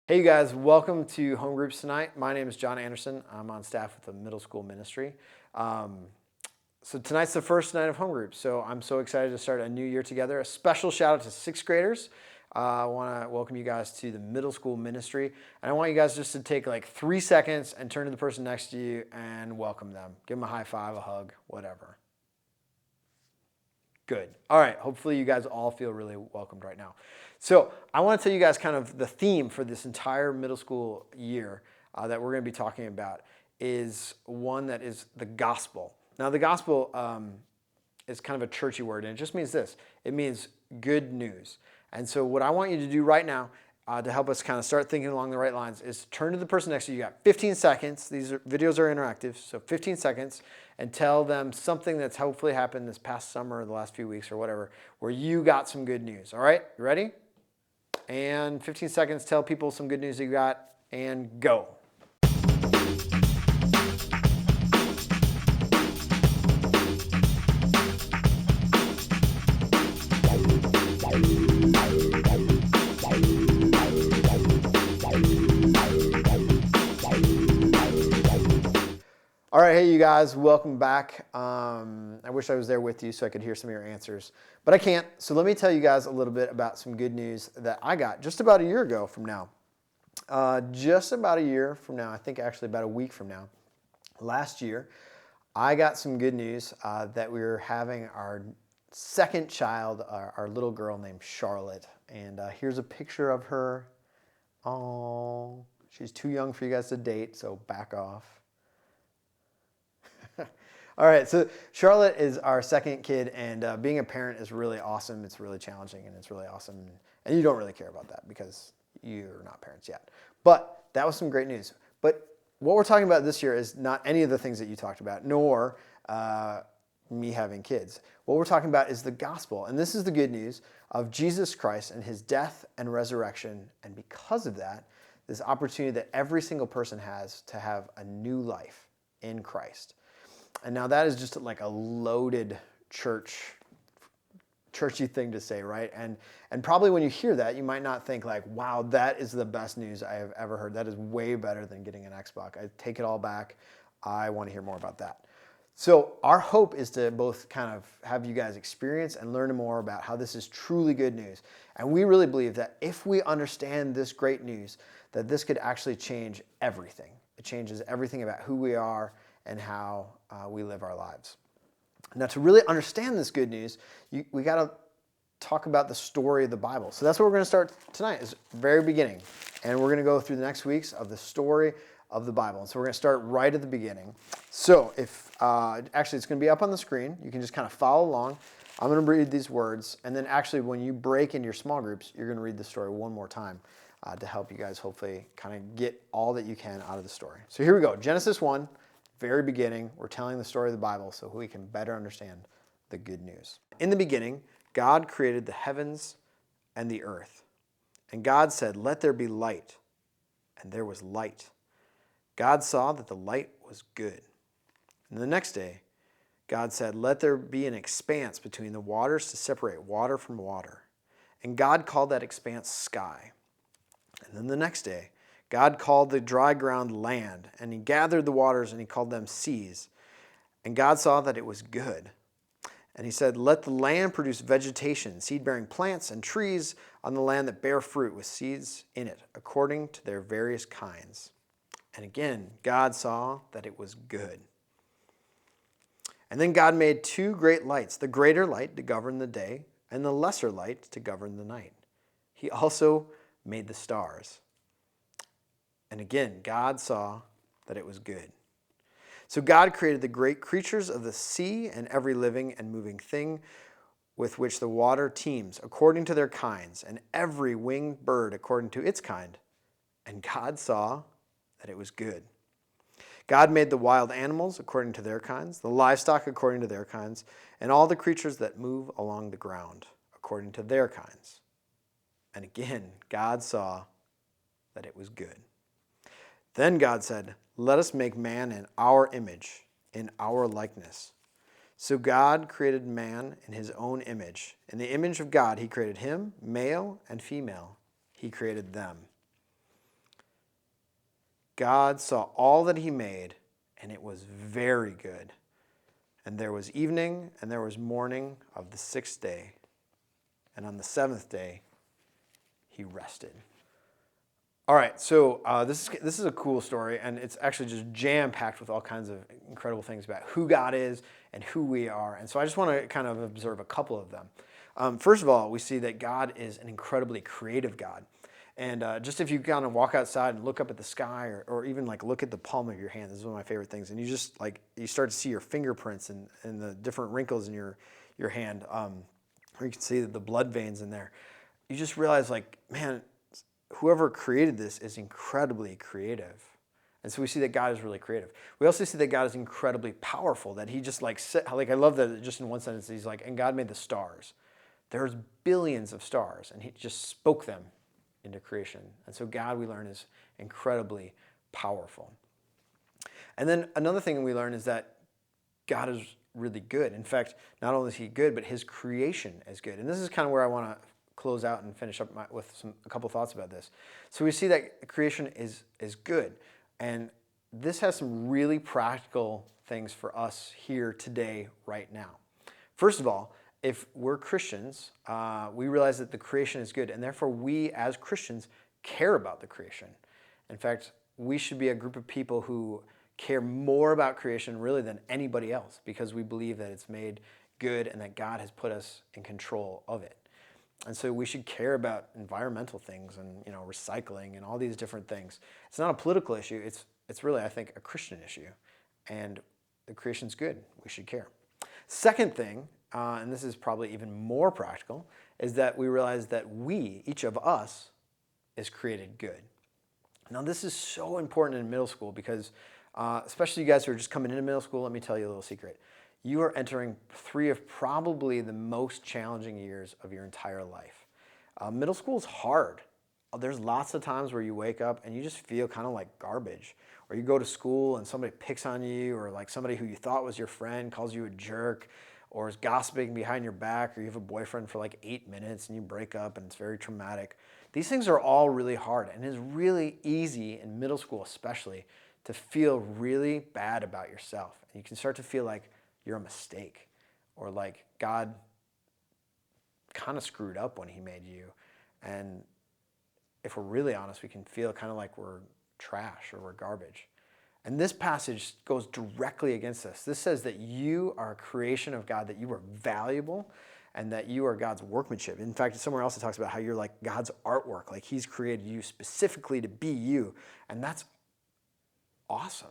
Hey you guys, welcome to Home Groups tonight. My name is John Anderson. I'm on staff with the middle school ministry. So tonight's the first night of Home Groups, so I'm so excited to start a new year together. A special shout out to sixth graders. I want to welcome you guys to the middle school ministry, and I want you guys just to take like 3 seconds and turn to the person next to you and welcome them. Give them a high five, a hug, whatever. Good. All right. Hopefully you guys all feel really welcomed right now. So I want to tell you guys kind of the theme for this entire middle school year that we're going to be talking about is one that is the gospel. Now the gospel is kind of a churchy word, and it just means this. It means good news. And so what I want you to do right now to help us kind of start thinking along the right lines is turn to the person next to you. You got 15 seconds. Videos are interactive, so 15 seconds, and tell them something that's hopefully happened this past summer or the last few weeks or whatever, where you got some good news. All right, you ready? And 15 seconds, tell people some good news that you got, and go. All right, hey you guys, welcome back. I wish I was there with you so I could hear some of your answers, but I can't. So let me tell you guys a little bit about some good news that I got just about a year ago from now. Just about a year from now, I think actually about a week from now, last year, I got some good news that we were having our second child, our little girl named Charlotte. And here's a picture of her. Oh, she's too young for you guys to date, so back off. All right, so Charlotte is our second kid, and being a parent is really awesome. It's really challenging, and it's really awesome. And you don't really care about that because you're not parents yet. But that was some great news. But what we're talking about this year is not any of the things that you talked about, nor me having kids. What we're talking about is the gospel, and this is the good news of Jesus Christ and his death and resurrection. And because of that, this opportunity that every single person has to have a new life in Christ. And now that is just like a loaded churchy thing to say, right? And probably when you hear that, you might not think like, wow, that is the best news I have ever heard. That is way better than getting an Xbox. I take it all back. I want to hear more about that. So our hope is to both kind of have you guys experience and learn more about how this is truly good news. And we really believe that if we understand this great news, that this could actually change everything. It changes everything about who we are and how we live our lives. Now, to really understand this good news, we got to talk about the story of the Bible. So that's what we're going to start tonight, is the very beginning. And we're going to go through the next weeks of the story of the Bible. And so we're going to start right at the beginning. So if actually it's going to be up on the screen. You can just kind of follow along. I'm going to read these words. And then actually when you break into your small groups, you're going to read the story one more time to help you guys hopefully kind of get all that you can out of the story. So here we go. Genesis 1. Very beginning, we're telling the story of the Bible so we can better understand the good news. In the beginning, God created the heavens and the earth. And God said, "Let there be light." And there was light. God saw that the light was good. And the next day, God said, "Let there be an expanse between the waters to separate water from water." And God called that expanse sky. And then the next day, God called the dry ground land, and he gathered the waters, and he called them seas. And God saw that it was good. And he said, "Let the land produce vegetation, seed-bearing plants and trees on the land that bear fruit with seeds in it, according to their various kinds." And again, God saw that it was good. And then God made two great lights, the greater light to govern the day, and the lesser light to govern the night. He also made the stars. And again, God saw that it was good. So God created the great creatures of the sea and every living and moving thing with which the water teems, according to their kinds, and every winged bird according to its kind. And God saw that it was good. God made the wild animals according to their kinds, the livestock according to their kinds, and all the creatures that move along the ground according to their kinds. And again, God saw that it was good. Then God said, "Let us make man in our image, in our likeness." So God created man in his own image. In the image of God, he created him, male and female. He created them. God saw all that he made, and it was very good. And there was evening, and there was morning of the sixth day. And on the seventh day, he rested. All right, so this is a cool story, and it's actually just jam-packed with all kinds of incredible things about who God is and who we are. And so I just want to kind of observe a couple of them. First of all, we see that God is an incredibly creative God. And just if you kind of walk outside and look up at the sky, or even like look at the palm of your hand, this is one of my favorite things, and you just like, you start to see your fingerprints and the different wrinkles in your hand, or you can see the blood veins in there. You just realize, like, man, whoever created this is incredibly creative. And so we see that God is really creative. We also see that God is incredibly powerful, that he just like I love that just in one sentence, he's like, and God made the stars. There's billions of stars, and he just spoke them into creation. And so God, we learn, is incredibly powerful. And then another thing we learn is that God is really good. In fact, not only is he good, but his creation is good. And this is kind of where I want to close out and finish up with a couple thoughts about this. So we see that creation is good. And this has some really practical things for us here today, right now. First of all, if we're Christians, we realize that the creation is good, and therefore we as Christians care about the creation. In fact, we should be a group of people who care more about creation really than anybody else, because we believe that it's made good and that God has put us in control of it. And so we should care about environmental things and, recycling and all these different things. It's not a political issue. It's really, I think, a Christian issue. And the creation's good. We should care. Second thing, and this is probably even more practical, is that we realize that each of us, is created good. Now, this is so important in middle school because, especially you guys who are just coming into middle school, let me tell you a little secret. You are entering 3 of probably the most challenging years of your entire life. Middle school is hard. There's lots of times where you wake up and you just feel kind of like garbage. Or you go to school and somebody picks on you, or like somebody who you thought was your friend calls you a jerk, or is gossiping behind your back, or you have a boyfriend for like 8 minutes and you break up and it's very traumatic. These things are all really hard, and it's really easy in middle school especially to feel really bad about yourself. And you can start to feel like you're a mistake, or like God kind of screwed up when he made you. And if we're really honest, we can feel kind of like we're trash or we're garbage. And this passage goes directly against this. This says that you are a creation of God, that you are valuable, and that you are God's workmanship. In fact, somewhere else it talks about how you're like God's artwork, like he's created you specifically to be you. And that's awesome.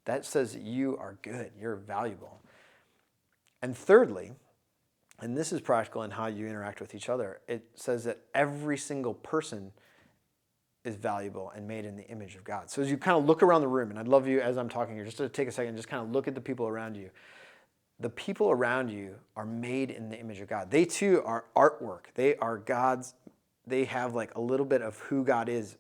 That says that you are good, you're valuable. And thirdly, and this is practical in how you interact with each other, it says that every single person is valuable and made in the image of God. So as you kind of look around the room, and I'd love you as I'm talking here, just to take a second and just kind of look at the people around you. The people around you are made in the image of God. They too are artwork. They are God's, they have like a little bit of who God is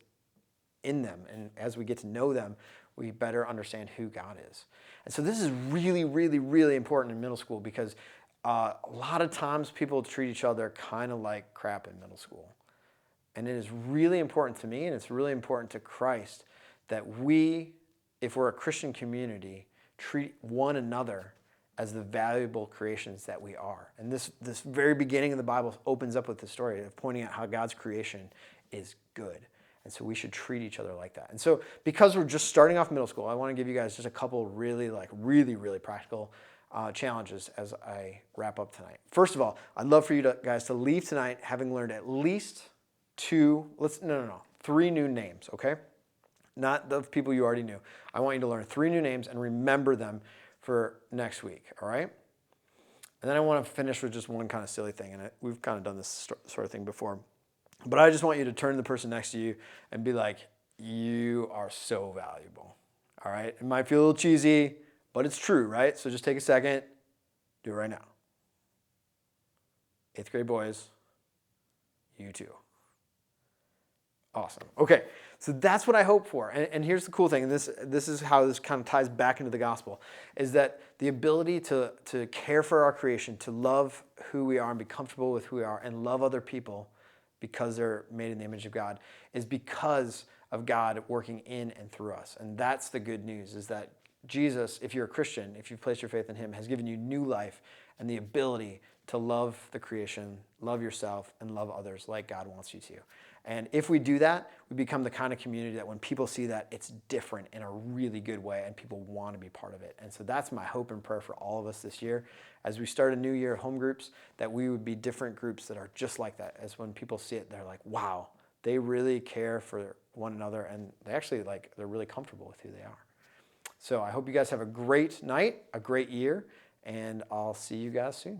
in them. And as we get to know them, we better understand who God is. And so this is really, really, really important in middle school, because a lot of times people treat each other kind of like crap in middle school. And it is really important to me, and it's really important to Christ, that we, if we're a Christian community, treat one another as the valuable creations that we are. And this very beginning of the Bible opens up with the story of pointing out how God's creation is good. And so we should treat each other like that. And so because we're just starting off middle school, I want to give you guys just a couple really practical challenges as I wrap up tonight. First of all, I'd love for you guys to leave tonight having learned at least 3 new names, okay? Not the people you already knew. I want you to learn 3 new names and remember them for next week, all right? And then I want to finish with just one kind of silly thing, and we've kind of done this sort of thing before. But I just want you to turn to the person next to you and be like, you are so valuable, all right? It might feel a little cheesy, but it's true, right? So just take a second, do it right now. 8th grade boys, you too. Awesome. Okay, so that's what I hope for. And here's the cool thing, and this is how this kind of ties back into the gospel, is that the ability to care for our creation, to love who we are and be comfortable with who we are, and love other people because they're made in the image of God, is because of God working in and through us. And that's the good news, is that Jesus, if you're a Christian, if you've placed your faith in him, has given you new life and the ability to love the creation, love yourself, and love others like God wants you to. And if we do that, we become the kind of community that when people see that, it's different in a really good way and people want to be part of it. And so that's my hope and prayer for all of us this year. As we start a new year of home groups, that we would be different groups that are just like that. As when people see it, they're like, wow, they really care for one another, and they're really comfortable with who they are. So I hope you guys have a great night, a great year, and I'll see you guys soon.